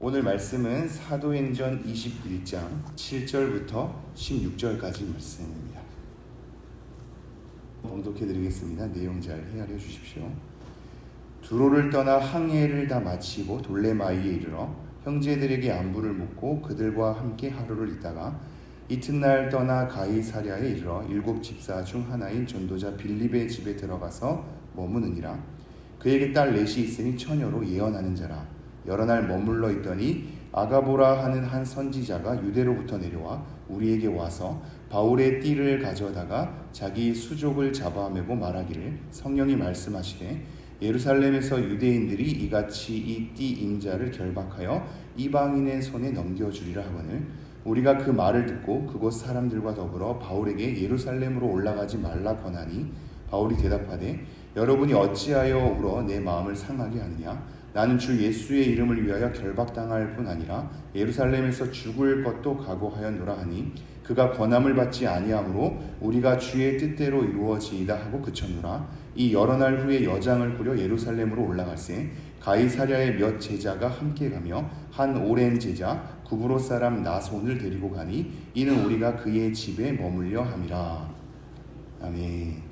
오늘 말씀은 사도행전 21장 7절부터 16절까지 말씀입니다. 봉독해 드리겠습니다. 내용 잘 헤아려 주십시오. 두로를 떠나 항해를 다 마치고 돌레마이에 이르러 형제들에게 안부를 묻고 그들과 함께 하루를 있다가 이튿날 떠나 가이사랴에 이르러 7 집사 중 하나인 전도자 빌립의 집에 들어가서 머무느니라. 그에게 딸 넷이 있으니 처녀로 예언하는 자라. 여러 날 머물러 있더니 아가보라 하는 한 선지자가 유대로부터 내려와 우리에게 와서 바울의 띠를 가져다가 자기 수족을 잡아매고 말하기를 성령이 말씀하시되 예루살렘에서 유대인들이 이같이 이 띠 인자를 결박하여 이방인의 손에 넘겨주리라 하거늘 우리가 그 말을 듣고 그곳 사람들과 더불어 바울에게 예루살렘으로 올라가지 말라 권하니 바울이 대답하되 여러분이 어찌하여 울어 내 마음을 상하게 하느냐. 나는 주 예수의 이름을 위하여 결박당할 뿐 아니라 예루살렘에서 죽을 것도 각오하였노라 하니 그가 권함을 받지 아니하므로 우리가 주의 뜻대로 이루어지이다 하고 그쳤노라. 이 여러 날 후에 여장을 꾸려 예루살렘으로 올라갈새 가이사랴의 몇 제자가 함께 가며 한 오랜 제자 구브로 사람 나손을 데리고 가니 이는 우리가 그의 집에 머물려 함이라. 아멘.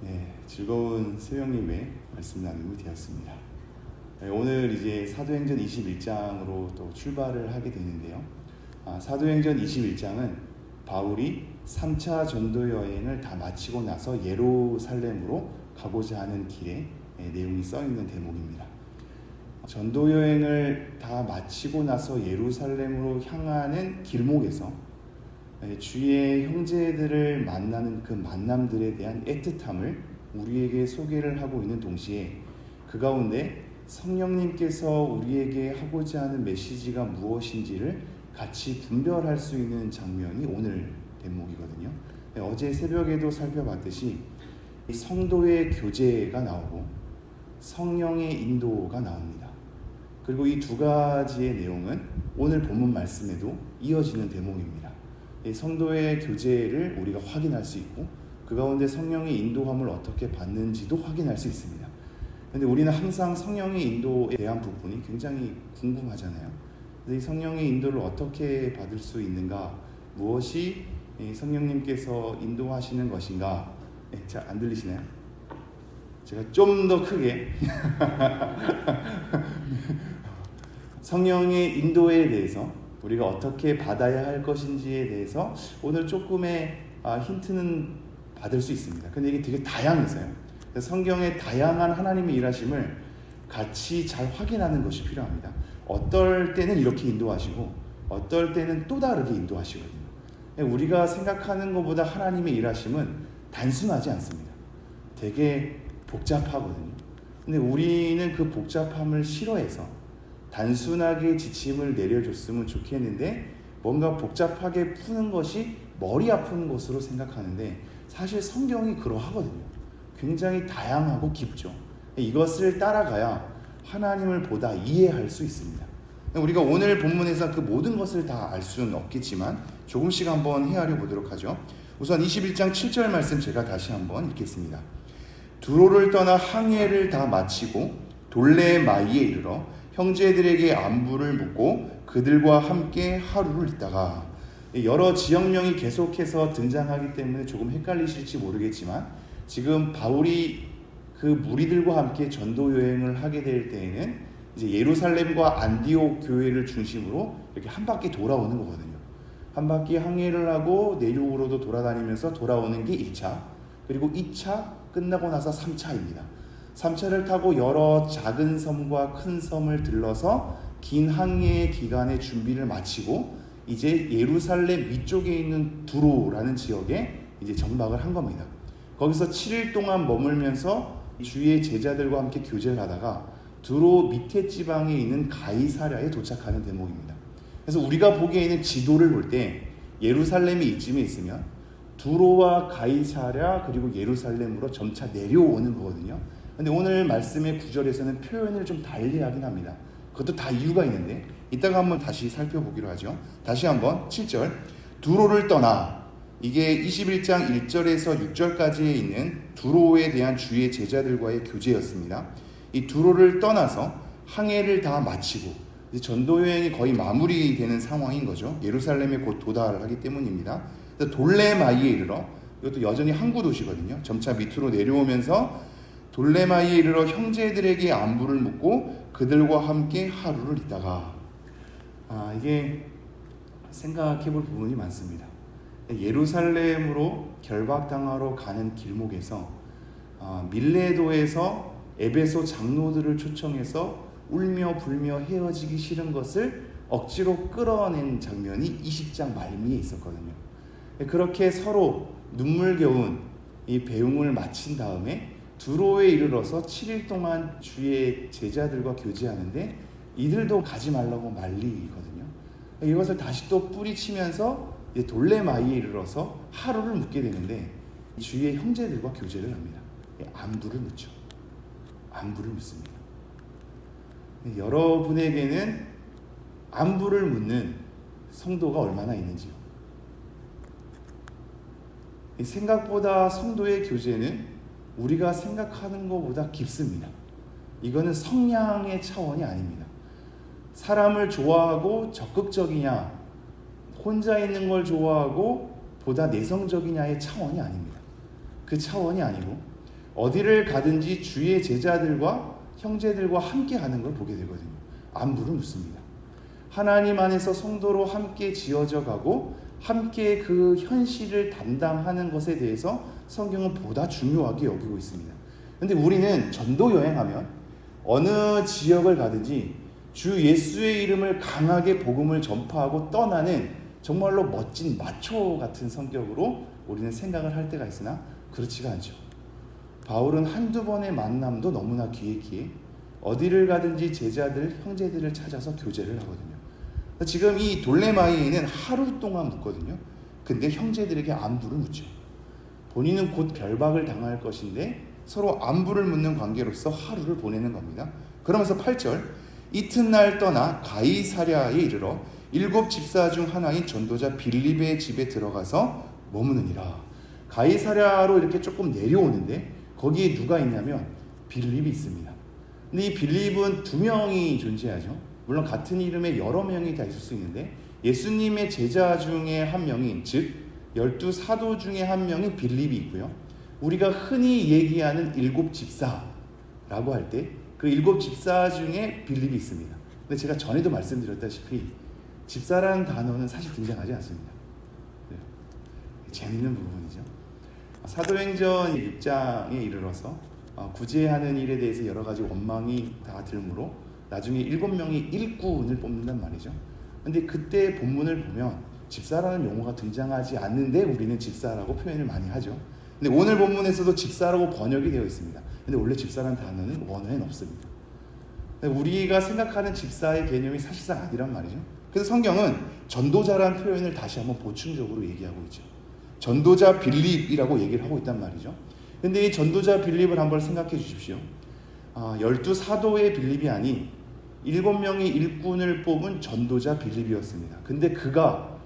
네, 즐거운 새벽님의 말씀 나눔이 되었습니다. 오늘 이제 사도행전 21장으로 또 출발을 하게 되는데요. 사도행전 21장은 바울이 3차 전도 여행을 다 마치고 나서 예루살렘으로 가고자 하는 길에 내용이 써 있는 대목입니다. 전도 여행을 다 마치고 나서 예루살렘으로 향하는 길목에서 주의 형제들을 만나는 그 만남들에 대한 애틋함을 우리에게 소개를 하고 있는 동시에 그 가운데 성령님께서 우리에게 하고자 하는 메시지가 무엇인지를 같이 분별할 수 있는 장면이 오늘 대목이거든요. 어제 새벽에도 살펴봤듯이 성도의 교제가 나오고 성령의 인도가 나옵니다. 그리고 이 두 가지의 내용은 오늘 본문 말씀에도 이어지는 대목입니다. 성도의 교제를 우리가 확인할 수 있고 그 가운데 성령의 인도함을 어떻게 받는지도 확인할 수 있습니다. 그런데 우리는 항상 성령의 인도에 대한 부분이 굉장히 궁금하잖아요. 이 성령의 인도를 어떻게 받을 수 있는가? 무엇이 성령님께서 인도하시는 것인가? 잘 안 들리시나요? 제가 좀 더 크게 성령의 인도에 대해서 우리가 어떻게 받아야 할 것인지에 대해서 오늘 조금의 힌트는 받을 수 있습니다. 근데 이게 되게 다양해서요. 성경의 다양한 하나님의 일하심을 같이 잘 확인하는 것이 필요합니다. 어떨 때는 이렇게 인도하시고 어떨 때는 또 다르게 인도하시거든요. 우리가 생각하는 것보다 하나님의 일하심은 단순하지 않습니다. 되게 복잡하거든요. 근데 우리는 그 복잡함을 싫어해서 단순하게 지침을 내려줬으면 좋겠는데 뭔가 복잡하게 푸는 것이 머리 아픈 것으로 생각하는데 사실 성경이 그러하거든요. 굉장히 다양하고 깊죠. 이것을 따라가야 하나님을 보다 이해할 수 있습니다. 우리가 오늘 본문에서 그 모든 것을 다 알 수는 없겠지만 조금씩 한번 헤아려 보도록 하죠. 우선 21장 7절 말씀 제가 다시 한번 읽겠습니다. 두로를 떠나 항해를 다 마치고 돌레마이에 이르러 형제들에게 안부를 묻고 그들과 함께 하루를 있다가 여러 지역명이 계속해서 등장하기 때문에 조금 헷갈리실지 모르겠지만 지금 바울이 그 무리들과 함께 전도 여행을 하게 될 때에는 이제 예루살렘과 안디옥 교회를 중심으로 이렇게 한 바퀴 돌아오는 거거든요. 한 바퀴 항해를 하고 내륙으로도 돌아다니면서 돌아오는 게 1차, 그리고 2차 끝나고 나서 3차입니다. 3차를 타고 여러 작은 섬과 큰 섬을 들러서 긴 항해의 기간의 준비를 마치고 이제 예루살렘 위쪽에 있는 두로라는 지역에 이제 정박을 한 겁니다. 거기서 7일 동안 머물면서 주의 제자들과 함께 교제를 하다가 두로 밑에 지방에 있는 가이사랴에 도착하는 대목입니다. 그래서 우리가 보기에는 지도를 볼 때 예루살렘이 이쯤에 있으면 두로와 가이사랴 그리고 예루살렘으로 점차 내려오는 거거든요. 근데 오늘 말씀의 구절에서는 표현을 좀 달리하긴 합니다. 그것도 다 이유가 있는데 이따가 한번 다시 살펴보기로 하죠. 다시 한번 7절 두로를 떠나, 이게 21장 1절에서 6절까지에 있는 두로에 대한 주의 제자들과의 교제였습니다. 이 두로를 떠나서 항해를 다 마치고 이제 전도 여행이 거의 마무리되는 상황인 거죠. 예루살렘에 곧 도달을 하기 때문입니다. 돌레마이에 이르러, 이것도 여전히 항구 도시거든요. 점차 밑으로 내려오면서 돌레마이에 이르러 형제들에게 안부를 묻고 그들과 함께 하루를 있다가, 이게 생각해 볼 부분이 많습니다. 예루살렘으로 결박당하러 가는 길목에서 밀레도에서 에베소 장로들을 초청해서 울며 불며 헤어지기 싫은 것을 억지로 끌어낸 장면이 20장 말미에 있었거든요. 그렇게 서로 눈물겨운 이 배웅을 마친 다음에 두로에 이르러서 7일 동안 주의 제자들과 교제하는데 이들도 가지 말라고 말리거든요. 이것을 다시 또 뿌리치면서 돌레마이에 이르러서 하루를 묵게 되는데 주의 형제들과 교제를 합니다. 안부를 묻죠. 안부를 묻습니다. 여러분에게는 안부를 묻는 성도가 얼마나 있는지요? 생각보다 성도의 교제는 우리가 생각하는 것보다 깊습니다. 이거는 성량의 차원이 아닙니다. 사람을 좋아하고 적극적이냐, 혼자 있는 걸 좋아하고 보다 내성적이냐의 차원이 아닙니다. 그 차원이 아니고 어디를 가든지 주의 제자들과 형제들과 함께 하는 걸 보게 되거든요. 안부를 묻습니다. 하나님 안에서 성도로 함께 지어져 가고 함께 그 현실을 담당하는 것에 대해서 성경은 보다 중요하게 여기고 있습니다. 그런데 우리는 전도 여행하면 어느 지역을 가든지 주 예수의 이름을 강하게 복음을 전파하고 떠나는 정말로 멋진 마초 같은 성격으로 우리는 생각을 할 때가 있으나 그렇지가 않죠. 바울은 한두 번의 만남도 너무나 귀했기에 어디를 가든지 제자들, 형제들을 찾아서 교제를 하거든요. 지금 이 돌레마이에는 하루 동안 묵거든요. 근데 형제들에게 안부를 묻죠. 본인은 곧 결박을 당할 것인데 서로 안부를 묻는 관계로서 하루를 보내는 겁니다. 그러면서 8절, 이튿날 떠나 가이사랴에 이르러 7 집사 중 하나인 전도자 빌립의 집에 들어가서 머무느니라. 가이사랴로 이렇게 조금 내려오는데 거기에 누가 있냐면 빌립이 있습니다. 근데 이 빌립은 2명이 존재하죠. 물론 같은 이름의 여러 명이 다 있을 수 있는데 예수님의 제자 중에 한 명인, 즉 12 사도 중에 한 명인 빌립이 있고요. 우리가 흔히 얘기하는 7 집사라고 할 때 그 7 집사 중에 빌립이 있습니다. 근데 제가 전에도 말씀드렸다시피 집사라는 단어는 사실 등장하지 않습니다. 네. 재밌는 부분이죠. 사도행전 6장에 이르러서 구제하는 일에 대해서 여러 가지 원망이 다 들므로 나중에 7명의 일꾼을 뽑는단 말이죠. 근데 그때 본문을 보면 집사라는 용어가 등장하지 않는데 우리는 집사라고 표현을 많이 하죠. 근데 오늘 본문에서도 집사라고 번역이 되어 있습니다. 근데 원래 집사라는 단어는 원어에는 없습니다. 우리가 생각하는 집사의 개념이 사실상 아니란 말이죠. 그래서 성경은 전도자라는 표현을 다시 한번 보충적으로 얘기하고 있죠. 전도자 빌립이라고 얘기를 하고 있단 말이죠. 근데 이 전도자 빌립을 한번 생각해 주십시오. 12 사도의 빌립이 아닌 7명의 일꾼을 뽑은 전도자 빌립이었습니다. 근데 그가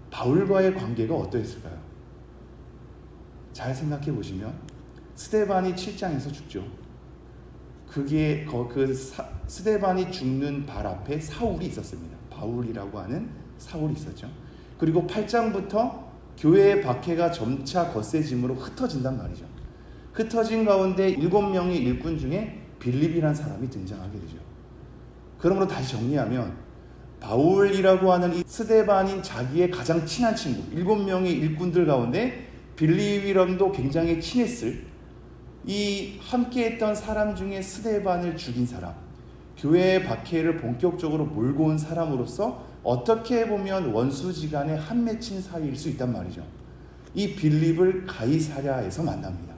바울과의 관계가 어떠했을까요? 잘 생각해 보시면 스데반이 7장에서 죽죠. 그게 스데반이 죽는 발 앞에 사울이 있었습니다. 바울이라고 하는 사울이 있었죠. 그리고 8장부터 교회의 박해가 점차 거세짐으로 흩어진단 말이죠. 흩어진 가운데 7명의 일꾼 중에 빌립이라는 사람이 등장하게 되죠. 그러므로 다시 정리하면 바울이라고 하는 이 스데반인 자기의 가장 친한 친구 7명의 일꾼들 가운데 빌립이랑도 굉장히 친했을 이 함께했던 사람 중에 스데반을 죽인 사람, 교회의 박해를 본격적으로 몰고 온 사람으로서 어떻게 보면 원수지간의 한 맺힌 사이일 수 있단 말이죠. 이 빌립을 가이사랴에서 만납니다.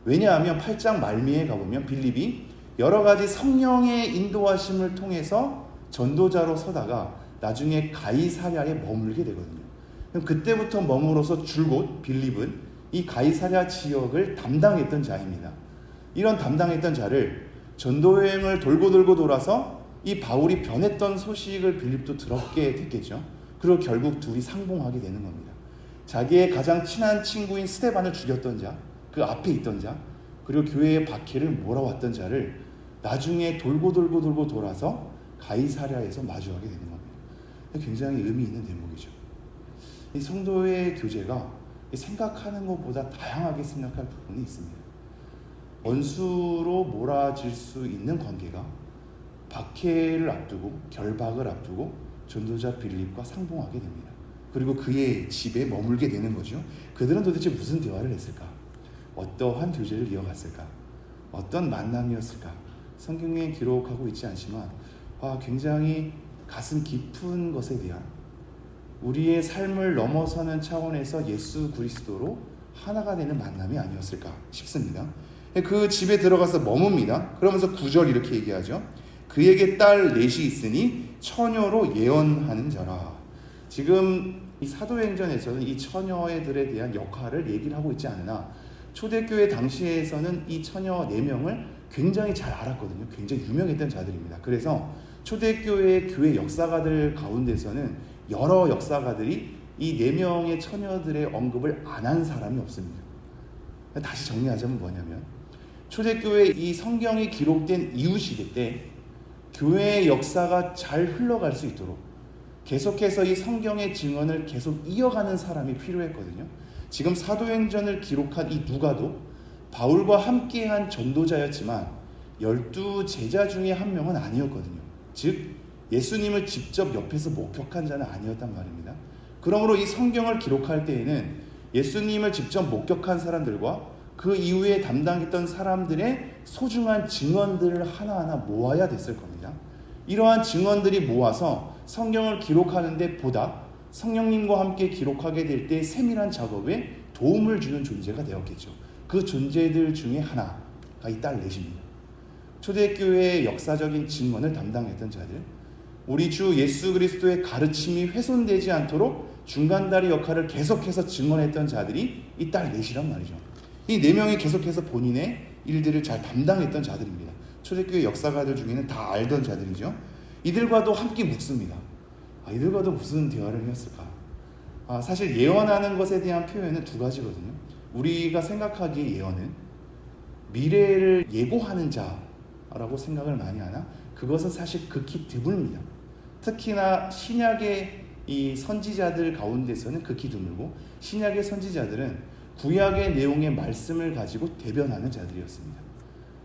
왜냐하면 8장 말미에 가보면 빌립이 여러 가지 성령의 인도하심을 통해서 전도자로 서다가 나중에 가이사랴에 머물게 되거든요. 그럼 그때부터 머물어서 줄곧 빌립은 이 가이사랴 지역을 담당했던 자입니다. 이런 담당했던 자를 전도여행을 돌고 돌아서 이 바울이 변했던 소식을 빌립도 들었게 됐겠죠. 그리고 결국 둘이 상봉하게 되는 겁니다. 자기의 가장 친한 친구인 스데반을 죽였던 자, 그 앞에 있던 자, 그리고 교회의 박해를 몰아왔던 자를 나중에 돌고 돌아서 가이사랴에서 마주하게 되는 겁니다. 굉장히 의미 있는 대목이죠. 이 성도의 교제가 생각하는 것보다 다양하게 생각할 부분이 있습니다. 원수로 몰아질 수 있는 관계가 박해를 앞두고 결박을 앞두고 전도자 빌립과 상봉하게 됩니다. 그리고 그의 집에 머물게 되는 거죠. 그들은 도대체 무슨 대화를 했을까? 어떠한 교제를 이어갔을까? 어떤 만남이었을까? 성경에 기록하고 있지 않지만 굉장히 가슴 깊은 것에 대한 우리의 삶을 넘어서는 차원에서 예수 그리스도로 하나가 되는 만남이 아니었을까 싶습니다. 그 집에 들어가서 머뭅니다. 그러면서 9절 이렇게 얘기하죠. 그에게 딸 넷이 있으니 처녀로 예언하는 자라. 지금 이 사도행전에서는 이 처녀들에 대한 역할을 얘기를 하고 있지 않으나 초대교회 당시에서는 이 처녀 4명을 굉장히 잘 알았거든요. 굉장히 유명했던 자들입니다. 그래서 초대교회 교회 역사가들 가운데서는 여러 역사가들이 이 4명의 처녀들의 언급을 안 한 사람이 없습니다. 다시 정리하자면 뭐냐면 초대교회 이 성경이 기록된 이후 시대 때 교회의 역사가 잘 흘러갈 수 있도록 계속해서 이 성경의 증언을 계속 이어가는 사람이 필요했거든요. 지금 사도행전을 기록한 이 누가도 바울과 함께한 전도자였지만 12제자 중에 한 명은 아니었거든요. 즉 예수님을 직접 옆에서 목격한 자는 아니었단 말입니다. 그러므로 이 성경을 기록할 때에는 예수님을 직접 목격한 사람들과 그 이후에 담당했던 사람들의 소중한 증언들을 하나하나 모아야 됐을 겁니다. 이러한 증언들이 모아서 성경을 기록하는데 보다 성령님과 함께 기록하게 될 때 세밀한 작업에 도움을 주는 존재가 되었겠죠. 그 존재들 중에 하나가 이 딸 넷입니다. 초대교회의 역사적인 증언을 담당했던 자들, 우리 주 예수 그리스도의 가르침이 훼손되지 않도록 중간다리 역할을 계속해서 증언했던 자들이 이 딸 넷이란 말이죠. 이 4명이 계속해서 본인의 일들을 잘 담당했던 자들입니다. 초대교회 역사가들 중에는 다 알던 자들이죠. 이들과도 함께 묵습니다. 이들과도 무슨 대화를 했을까? 사실 예언하는 것에 대한 표현은 2가지거든요. 우리가 생각하기에 예언은 미래를 예고하는 자라고 생각을 많이 하나? 그것은 사실 극히 드뭅니다. 특히나 신약의 이 선지자들 가운데서는 극히 드물고 신약의 선지자들은 구약의 내용의 말씀을 가지고 대변하는 자들이었습니다.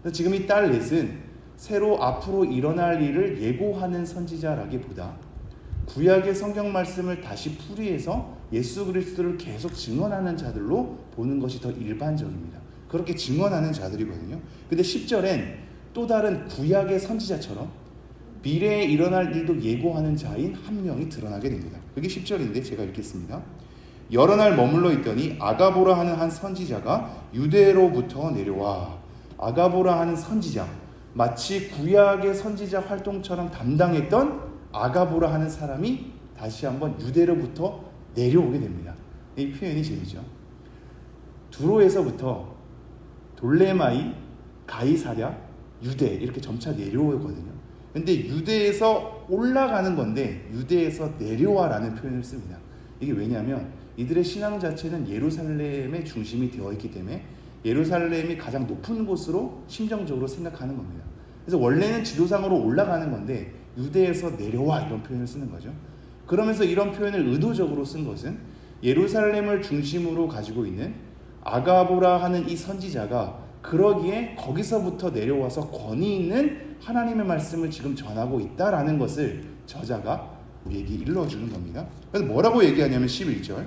그래서 지금 이 딸 넷은 새로 앞으로 일어날 일을 예고하는 선지자라기보다 구약의 성경 말씀을 다시 풀이해서 예수 그리스도를 계속 증언하는 자들로 보는 것이 더 일반적입니다. 그렇게 증언하는 자들이거든요. 근데 10절엔 또 다른 구약의 선지자처럼 미래에 일어날 일도 예고하는 자인 한 명이 드러나게 됩니다. 그게 10절인데 제가 읽겠습니다. 여러 날 머물러 있더니 아가보라 하는 한 선지자가 유대로부터 내려와. 아가보라 하는 선지자, 마치 구약의 선지자 활동처럼 담당했던 아가보라 하는 사람이 다시 한번 유대로부터 내려오게 됩니다. 이 표현이 재미죠. 두로에서부터 돌레마이, 가이사랴, 유대 이렇게 점차 내려오거든요. 근데 유대에서 올라가는 건데 유대에서 내려와라는 표현을 씁니다. 이게 왜냐하면 이들의 신앙 자체는 예루살렘의 중심이 되어 있기 때문에 예루살렘이 가장 높은 곳으로 심정적으로 생각하는 겁니다. 그래서 원래는 지도상으로 올라가는 건데 유대에서 내려와 이런 표현을 쓰는 거죠. 그러면서 이런 표현을 의도적으로 쓴 것은 예루살렘을 중심으로 가지고 있는 아가보라 하는 이 선지자가 그러기에 거기서부터 내려와서 권위 있는 하나님의 말씀을 지금 전하고 있다라는 것을 저자가 우리에게 일러주는 겁니다. 그래서 뭐라고 얘기하냐면 11절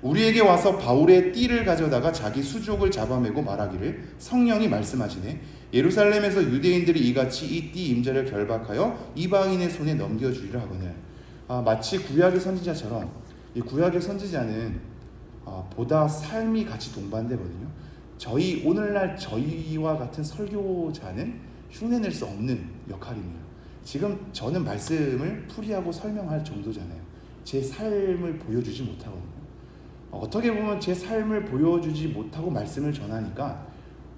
우리에게 와서 바울의 띠를 가져다가 자기 수족을 잡아매고 말하기를 성령이 말씀하시네 예루살렘에서 유대인들이 이같이 이 띠 임자를 결박하여 이방인의 손에 넘겨주리라 하거늘. 마치 구약의 선지자처럼 이 구약의 선지자는 보다 삶이 같이 동반되거든요. 오늘날 저희와 같은 설교자는 흉내낼 수 없는 역할입니다. 지금 저는 말씀을 풀이하고 설명할 정도잖아요. 제 삶을 보여주지 못하거든요. 어떻게 보면 제 삶을 보여주지 못하고 말씀을 전하니까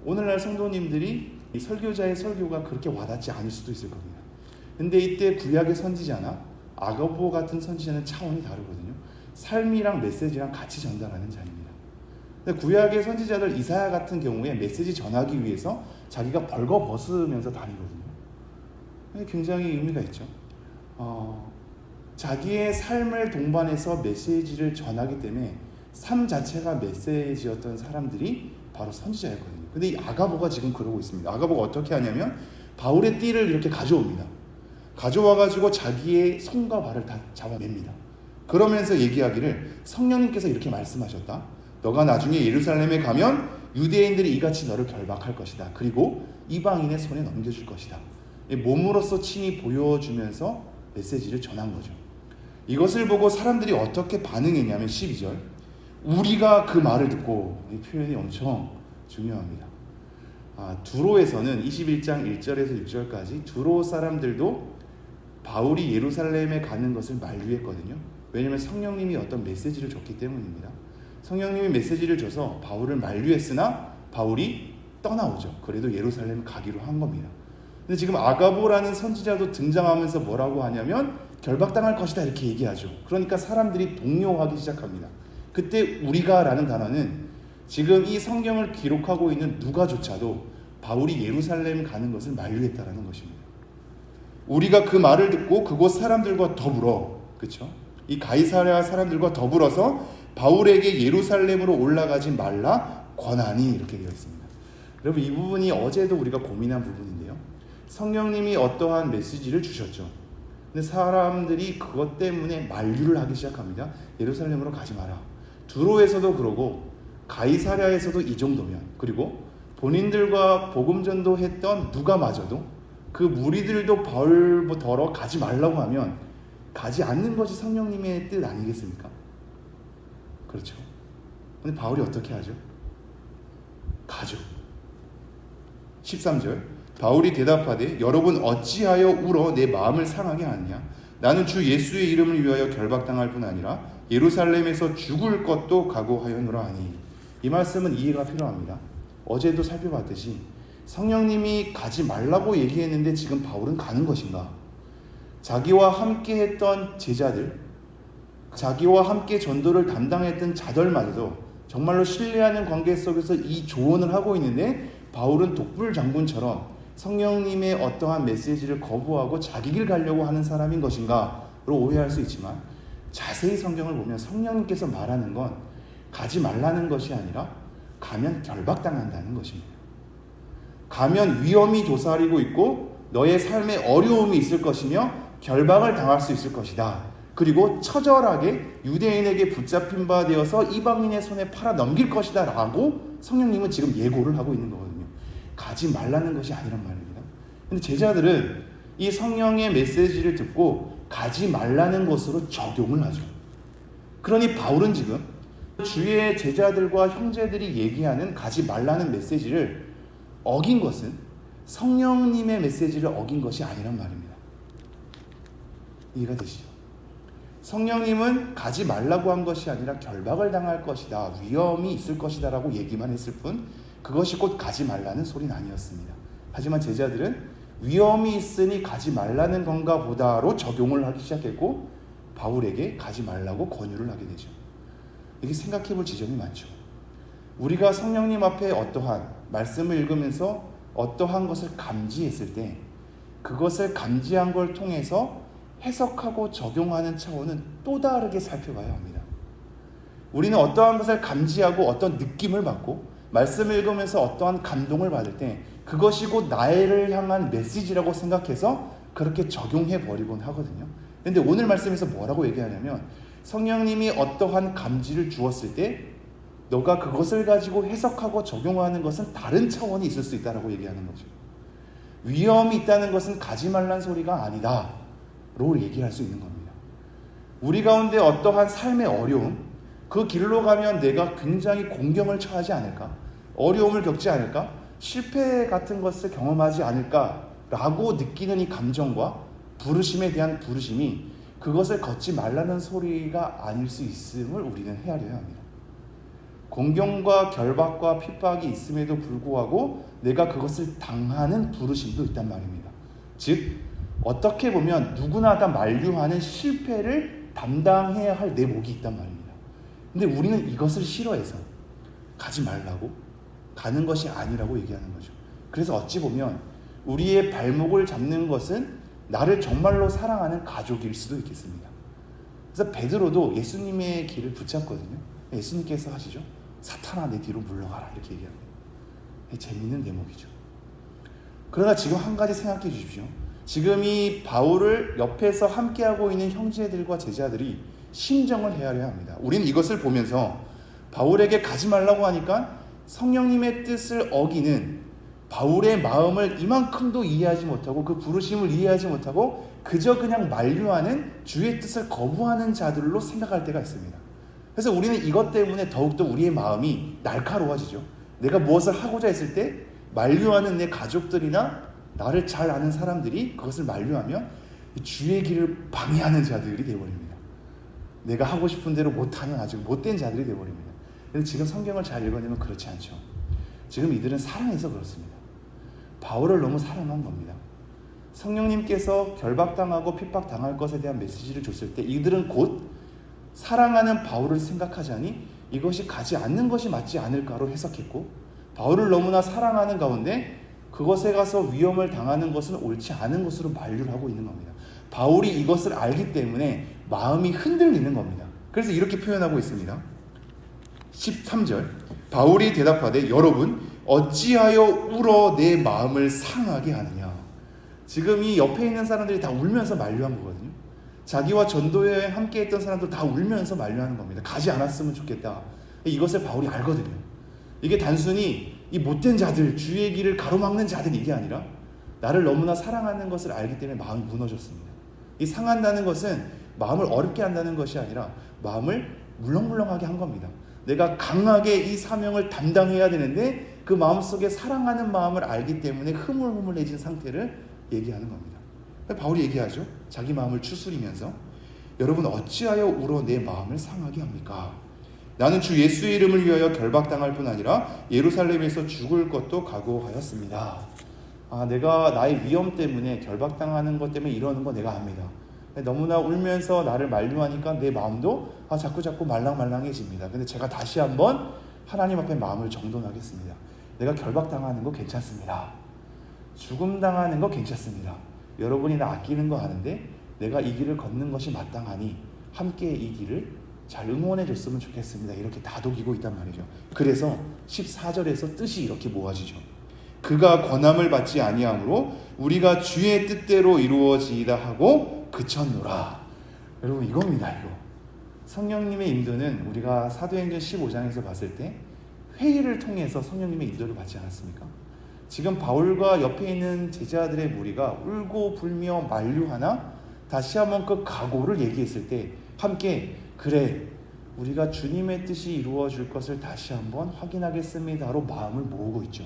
오늘날 성도님들이 이 설교자의 설교가 그렇게 와닿지 않을 수도 있을 겁니다. 근데 이때 구약의 선지자나 아가보 같은 선지자는 차원이 다르거든요. 삶이랑 메시지랑 같이 전달하는 자입니다. 근데 구약의 선지자들 이사야 같은 경우에 메시지 전하기 위해서 자기가 벌거벗으면서 다니거든요. 굉장히 의미가 있죠. 자기의 삶을 동반해서 메시지를 전하기 때문에 삶 자체가 메시지였던 사람들이 바로 선지자였거든요. 근데 이 아가보가 지금 그러고 있습니다. 아가보가 어떻게 하냐면 바울의 띠를 이렇게 가져옵니다. 가져와가지고 자기의 손과 발을 다 잡아냅니다. 그러면서 얘기하기를 성령님께서 이렇게 말씀하셨다. 너가 나중에 예루살렘에 가면 유대인들이 이같이 너를 결박할 것이다. 그리고 이방인의 손에 넘겨줄 것이다. 몸으로써 친히 보여주면서 메시지를 전한 거죠. 이것을 보고 사람들이 어떻게 반응했냐면 12절 우리가 그 말을 듣고, 이 표현이 엄청 중요합니다. 두로에서는 21장 1절에서 6절까지 두로 사람들도 바울이 예루살렘에 가는 것을 만류했거든요. 왜냐하면 성령님이 어떤 메시지를 줬기 때문입니다. 성령님이 메시지를 줘서 바울을 만류했으나 바울이 떠나오죠. 그래도 예루살렘 가기로 한 겁니다. 근데 지금 아가보라는 선지자도 등장하면서 뭐라고 하냐면 결박당할 것이다 이렇게 얘기하죠. 그러니까 사람들이 동요하기 시작합니다. 그때 우리가 라는 단어는 지금 이 성경을 기록하고 있는 누가조차도 바울이 예루살렘 가는 것을 만류했다라는 것입니다. 우리가 그 말을 듣고 그곳 사람들과 더불어, 그렇죠? 이 가이사랴 사람들과 더불어서 바울에게 예루살렘으로 올라가지 말라 권하니 이렇게 되어 있습니다. 여러분 이 부분이 어제도 우리가 고민한 부분인데요. 성령님이 어떠한 메시지를 주셨죠. 근데 사람들이 그것 때문에 만류를 하기 시작합니다. 예루살렘으로 가지 마라. 두로에서도 그러고 가이사랴에서도 이 정도면, 그리고 본인들과 복음 전도했던 누가마저도 그 무리들도 바울더러 가지 말라고 하면 가지 않는 것이 성령님의 뜻 아니겠습니까? 그렇죠. 근데 바울이 어떻게 하죠? 가죠. 13절 바울이 대답하되 여러분 어찌하여 울어 내 마음을 상하게 하느냐? 나는 주 예수의 이름을 위하여 결박당할 뿐 아니라 예루살렘에서 죽을 것도 각오하였노라 하니. 이 말씀은 이해가 필요합니다. 어제도 살펴봤듯이 성령님이 가지 말라고 얘기했는데 지금 바울은 가는 것인가? 자기와 함께 했던 제자들, 자기와 함께 전도를 담당했던 자들마저도 정말로 신뢰하는 관계 속에서 이 조언을 하고 있는데 바울은 독불 장군처럼 성령님의 어떠한 메시지를 거부하고 자기 길 가려고 하는 사람인 것인가로 오해할 수 있지만 자세히 성경을 보면 성령님께서 말하는 건 가지 말라는 것이 아니라 가면 결박당한다는 것입니다. 가면 위험이 도사리고 있고 너의 삶에 어려움이 있을 것이며 결박을 당할 수 있을 것이다. 그리고 처절하게 유대인에게 붙잡힌 바 되어서 이방인의 손에 팔아 넘길 것이다 라고 성령님은 지금 예고를 하고 있는 거거든요. 가지 말라는 것이 아니란 말입니다. 근데 제자들은 이 성령의 메시지를 듣고 가지 말라는 것으로 적용을 하죠. 그러니 바울은 지금 주의 제자들과 형제들이 얘기하는 가지 말라는 메시지를 어긴 것은 성령님의 메시지를 어긴 것이 아니란 말입니다. 이해가 되시죠? 성령님은 가지 말라고 한 것이 아니라 결박을 당할 것이다, 위험이 있을 것이다 라고 얘기만 했을 뿐 그것이 곧 가지 말라는 소리는 아니었습니다. 하지만 제자들은 위험이 있으니 가지 말라는 건가 보다로 적용을 하기 시작했고 바울에게 가지 말라고 권유를 하게 되죠. 이게 생각해 볼 지점이 많죠. 우리가 성령님 앞에 어떠한 말씀을 읽으면서 어떠한 것을 감지했을 때 그것을 감지한 걸 통해서 해석하고 적용하는 차원은 또 다르게 살펴봐야 합니다. 우리는 어떠한 것을 감지하고 어떤 느낌을 받고 말씀을 읽으면서 어떠한 감동을 받을 때 그것이 곧 나를 향한 메시지라고 생각해서 그렇게 적용해버리곤 하거든요. 그런데 오늘 말씀에서 뭐라고 얘기하냐면 성령님이 어떠한 감지를 주었을 때 너가 그것을 가지고 해석하고 적용하는 것은 다른 차원이 있을 수 있다고 얘기하는 거죠. 위험이 있다는 것은 가지 말란 소리가 아니다 로 얘기할 수 있는 겁니다. 우리 가운데 어떠한 삶의 어려움, 그 길로 가면 내가 굉장히 공경을 처하지 않을까? 어려움을 겪지 않을까? 실패 같은 것을 경험하지 않을까라고 느끼는 이 감정과 부르심에 대한 부르심이 그것을 걷지 말라는 소리가 아닐 수 있음을 우리는 헤아려야 합니다. 공경과 결박과 핍박이 있음에도 불구하고 내가 그것을 당하는 부르심도 있단 말입니다. 즉 어떻게 보면 누구나 다 만류하는 실패를 담당해야 할 내 몫이 있단 말입니다. 근데 우리는 이것을 싫어해서 가지 말라고 가는 것이 아니라고 얘기하는 거죠. 그래서 어찌 보면 우리의 발목을 잡는 것은 나를 정말로 사랑하는 가족일 수도 있겠습니다. 그래서 베드로도 예수님의 길을 붙잡거든요. 예수님께서 하시죠. 사탄아 내 뒤로 물러가라 이렇게 얘기합니다. 재미있는 대목이죠. 그러나 지금 한 가지 생각해 주십시오. 지금 이 바울을 옆에서 함께하고 있는 형제들과 제자들이 심정을 헤아려야 합니다. 우리는 이것을 보면서 바울에게 가지 말라고 하니까 성령님의 뜻을 어기는 바울의 마음을 이만큼도 이해하지 못하고 그 부르심을 이해하지 못하고 그저 그냥 만류하는 주의 뜻을 거부하는 자들로 생각할 때가 있습니다. 그래서 우리는 이것 때문에 더욱더 우리의 마음이 날카로워지죠. 내가 무엇을 하고자 했을 때 만류하는 내 가족들이나 나를 잘 아는 사람들이 그것을 만류하면 주의 길을 방해하는 자들이 되어버립니다. 내가 하고 싶은 대로 못하는 아주 못된 자들이 되어버립니다. 그런데 지금 성경을 잘 읽어내면 그렇지 않죠. 지금 이들은 사랑해서 그렇습니다. 바울을 너무 사랑한 겁니다. 성령님께서 결박당하고 핍박당할 것에 대한 메시지를 줬을 때 이들은 곧 사랑하는 바울을 생각하자니 이것이 가지 않는 것이 맞지 않을까로 해석했고, 바울을 너무나 사랑하는 가운데 그것에 가서 위험을 당하는 것은 옳지 않은 것으로 만류를 하고 있는 겁니다. 바울이 이것을 알기 때문에 마음이 흔들리는 겁니다. 그래서 이렇게 표현하고 있습니다. 13절 바울이 대답하되 여러분 어찌하여 울어 내 마음을 상하게 하느냐. 지금 이 옆에 있는 사람들이 다 울면서 만류한 거거든요. 자기와 전도여행 함께 했던 사람들 다 울면서 만류하는 겁니다. 가지 않았으면 좋겠다. 이것을 바울이 알거든요. 이게 단순히 이 못된 자들, 주의 길을 가로막는 자들 이게 아니라 나를 너무나 사랑하는 것을 알기 때문에 마음이 무너졌습니다. 이 상한다는 것은 마음을 어렵게 한다는 것이 아니라 마음을 물렁물렁하게 한 겁니다. 내가 강하게 이 사명을 담당해야 되는데 그 마음속에 사랑하는 마음을 알기 때문에 흐물흐물해진 상태를 얘기하는 겁니다. 바울이 얘기하죠. 자기 마음을 추스리면서 여러분 어찌하여 울어 내 마음을 상하게 합니까? 나는 주 예수의 이름을 위하여 결박당할 뿐 아니라 예루살렘에서 죽을 것도 각오하였습니다. 내가 나의 위험 때문에 결박당하는 것 때문에 이러는 거 내가 압니다. 너무나 울면서 나를 만류하니까 내 마음도 자꾸 말랑말랑해집니다. 근데 제가 다시 한번 하나님 앞에 마음을 정돈하겠습니다. 내가 결박당하는 거 괜찮습니다. 죽음당하는 거 괜찮습니다. 여러분이 나 아끼는 거 아는데 내가 이 길을 걷는 것이 마땅하니 함께 이 길을 잘 응원해 줬으면 좋겠습니다. 이렇게 다독이고 있단 말이죠. 그래서 14절에서 뜻이 이렇게 모아지죠. 그가 권함을 받지 아니하므로 우리가 주의 뜻대로 이루어지이다 하고 그쳤노라. 여러분 이겁니다. 이거 성령님의 인도는 우리가 사도행전 15장에서 봤을 때 회의를 통해서 성령님의 인도를 받지 않았습니까? 지금 바울과 옆에 있는 제자들의 무리가 울고 불며 만류하나 다시 한번 그 각오를 얘기했을 때 함께 그래 우리가 주님의 뜻이 이루어질 것을 다시 한번 확인하겠습니다로 마음을 모으고 있죠.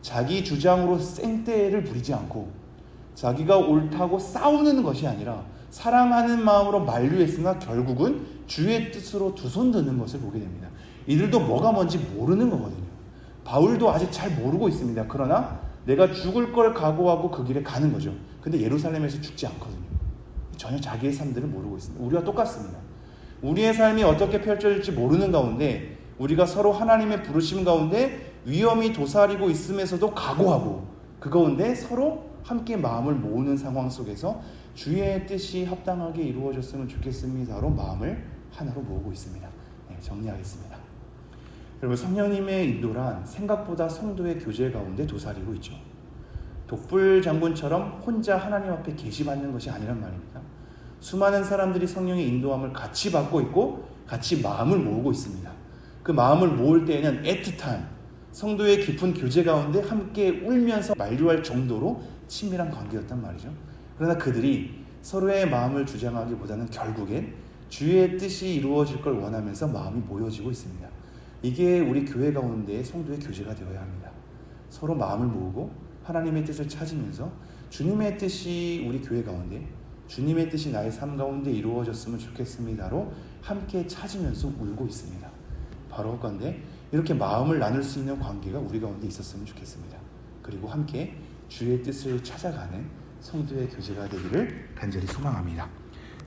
자기 주장으로 생떼를 부리지 않고 자기가 옳다고 싸우는 것이 아니라 사랑하는 마음으로 만류했으나 결국은 주의 뜻으로 두 손 드는 것을 보게 됩니다. 이들도 뭐가 뭔지 모르는 거거든요. 바울도 아직 잘 모르고 있습니다. 그러나 내가 죽을 걸 각오하고 그 길에 가는 거죠. 근데 예루살렘에서 죽지 않거든요. 전혀 자기의 삶들을 모르고 있습니다. 우리와 똑같습니다. 우리의 삶이 어떻게 펼쳐질지 모르는 가운데 우리가 서로 하나님의 부르심 가운데 위험이 도사리고 있음에서도 각오하고 그 가운데 서로 함께 마음을 모으는 상황 속에서 주의 뜻이 합당하게 이루어졌으면 좋겠습니다로 마음을 하나로 모으고 있습니다. 정리하겠습니다. 여러분 성령님의 인도란 생각보다 성도의 교제 가운데 도사리고 있죠. 독불 장군처럼 혼자 하나님 앞에 계시받는 것이 아니란 말입니다. 수많은 사람들이 성령의 인도함을 같이 받고 있고 같이 마음을 모으고 있습니다. 그 마음을 모을 때에는 애틋한 성도의 깊은 교제 가운데 함께 울면서 만류할 정도로 친밀한 관계였단 말이죠. 그러나 그들이 서로의 마음을 주장하기보다는 결국엔 주의 뜻이 이루어질 걸 원하면서 마음이 모여지고 있습니다. 이게 우리 교회 가운데의 성도의 교제가 되어야 합니다. 서로 마음을 모으고 하나님의 뜻을 찾으면서 주님의 뜻이 우리 교회 가운데 주님의 뜻이 나의 삶 가운데 이루어졌으면 좋겠습니다로 함께 찾으면서 울고 있습니다. 바로 그건데 이렇게 마음을 나눌 수 있는 관계가 우리 가운데 있었으면 좋겠습니다. 그리고 함께 주의 뜻을 찾아가는 성도의 교제가 되기를 간절히 소망합니다.